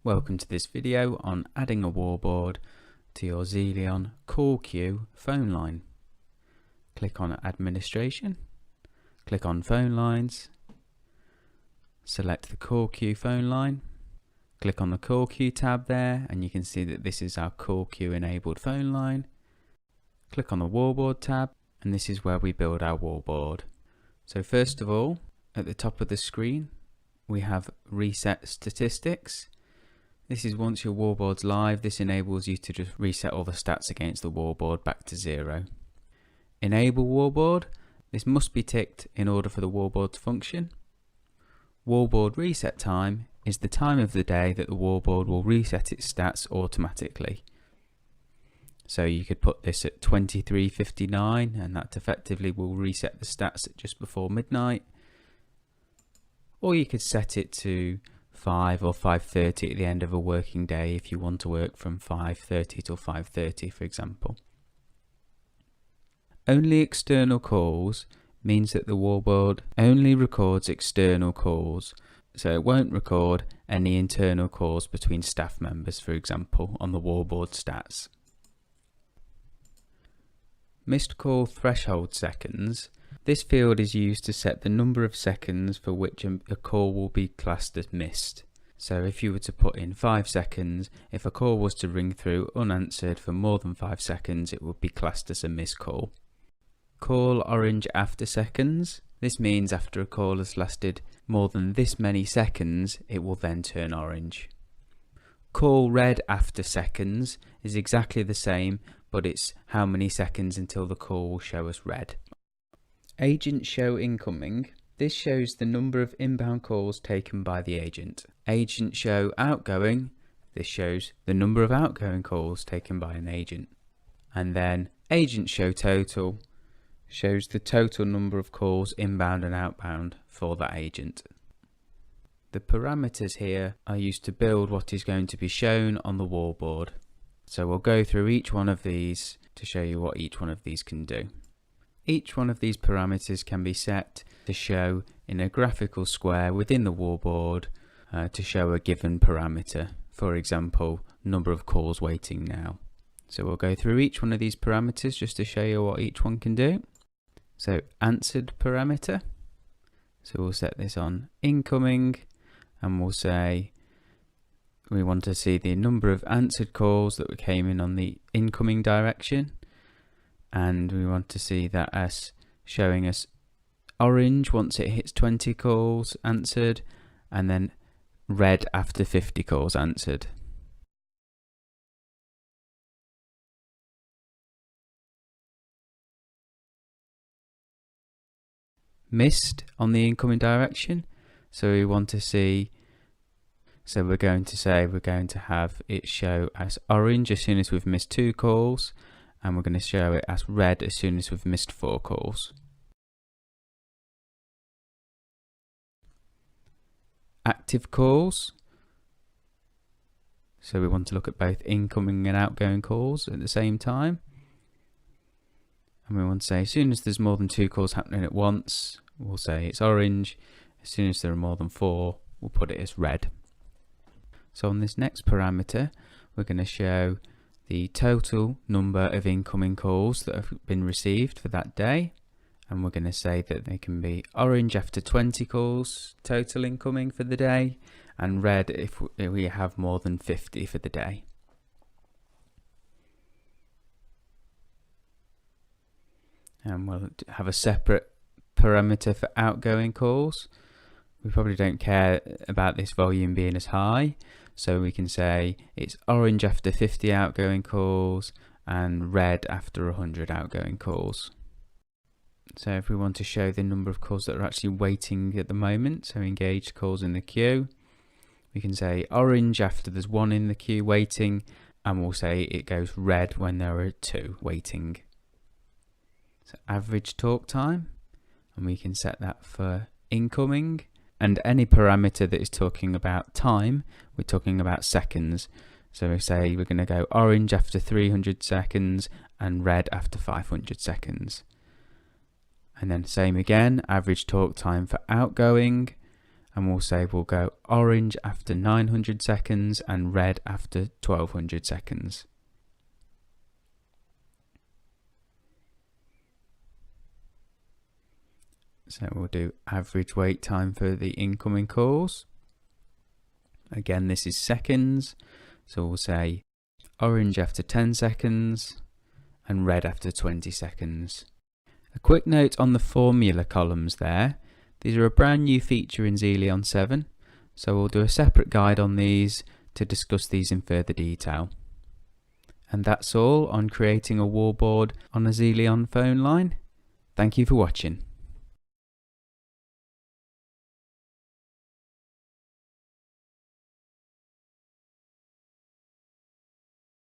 Welcome to this video on adding a wallboard to your Xelion call queue phone line. Click on Administration, click on Phone Lines, select the call queue phone line, click on the call queue tab there and you can see that this is our call queue enabled phone line. Click on the Wallboard tab and this is where we build our wallboard. So first of all, at the top of the screen we have Reset Statistics. This is once your wallboard's live, this enables you to just reset all the stats against the wallboard back to 0. Enable wallboard, this must be ticked in order for the wallboard to function. Wallboard reset time is the time of the day that the wallboard will reset its stats automatically. So you could put this at 23:59 and that effectively will reset the stats at just before midnight. Or you could set it to 5 or 5:30 at the end of a working day if you want to work from 5:30 till 5:30 for example. Only external calls means that the wallboard only records external calls, so it won't record any internal calls between staff members for example on the wallboard stats. Missed call threshold seconds. This field is used to set the number of seconds for which a call will be classed as missed. So if you were to put in 5 seconds, if a call was to ring through unanswered for more than 5 seconds, it would be classed as a missed call. Call orange after seconds. This means after a call has lasted more than this many seconds, it will then turn orange. Call red after seconds is exactly the same, but it's how many seconds until the call will show us red. Agent show incoming. This shows the number of inbound calls taken by the agent. Agent show outgoing. This shows the number of outgoing calls taken by an agent. And then agent show total shows the total number of calls inbound and outbound for that agent. The parameters here are used to build what is going to be shown on the wallboard. So we'll go through each one of these to show you what each one of these can do. Each one of these parameters can be set to show in a graphical square within the wallboard to show a given parameter. For example, number of calls waiting now. So we'll go through each one of these parameters just to show you what each one can do. So answered parameter. So we'll set this on incoming and we'll say we want to see the number of answered calls that came in on the incoming direction. And we want to see that as showing us orange once it hits 20 calls answered and then red after 50 calls answered. Missed on the incoming direction, so we want to see, so we're going to have it show as orange as soon as we've missed 2 calls. And we're going to show it as red as soon as we've missed 4 calls. Active calls. So we want to look at both incoming and outgoing calls at the same time. And we want to say as soon as there's more than 2 calls happening at once, we'll say it's orange. As soon as there are more than 4, we'll put it as red. So on this next parameter, we're going to show the total number of incoming calls that have been received for that day, and we're going to say that they can be orange after 20 calls total incoming for the day and red if we have more than 50 for the day. And we'll have a separate parameter for outgoing calls. We probably don't care about this volume being as high, so we can say it's orange after 50 outgoing calls and red after 100 outgoing calls. So if we want to show the number of calls that are actually waiting at the moment, so engaged calls in the queue, we can say orange after there's 1 in the queue waiting, and we'll say it goes red when there are 2 waiting. So average talk time, and we can set that for incoming. And any parameter that is talking about time, we're talking about seconds. So we say we're going to go orange after 300 seconds and red after 500 seconds. And then same again, average talk time for outgoing. and we'll say we'll go orange after 900 seconds and red after 1200 seconds. So we'll do average wait time for the incoming calls. Again, this is seconds, so we'll say orange after 10 seconds and red after 20 seconds. A quick note on the formula columns there. These are a brand new feature in Xelion 7, so we'll do a separate guide on these to discuss these in further detail. And that's all on creating a wallboard on a Xelion phone line. Thank you for watching.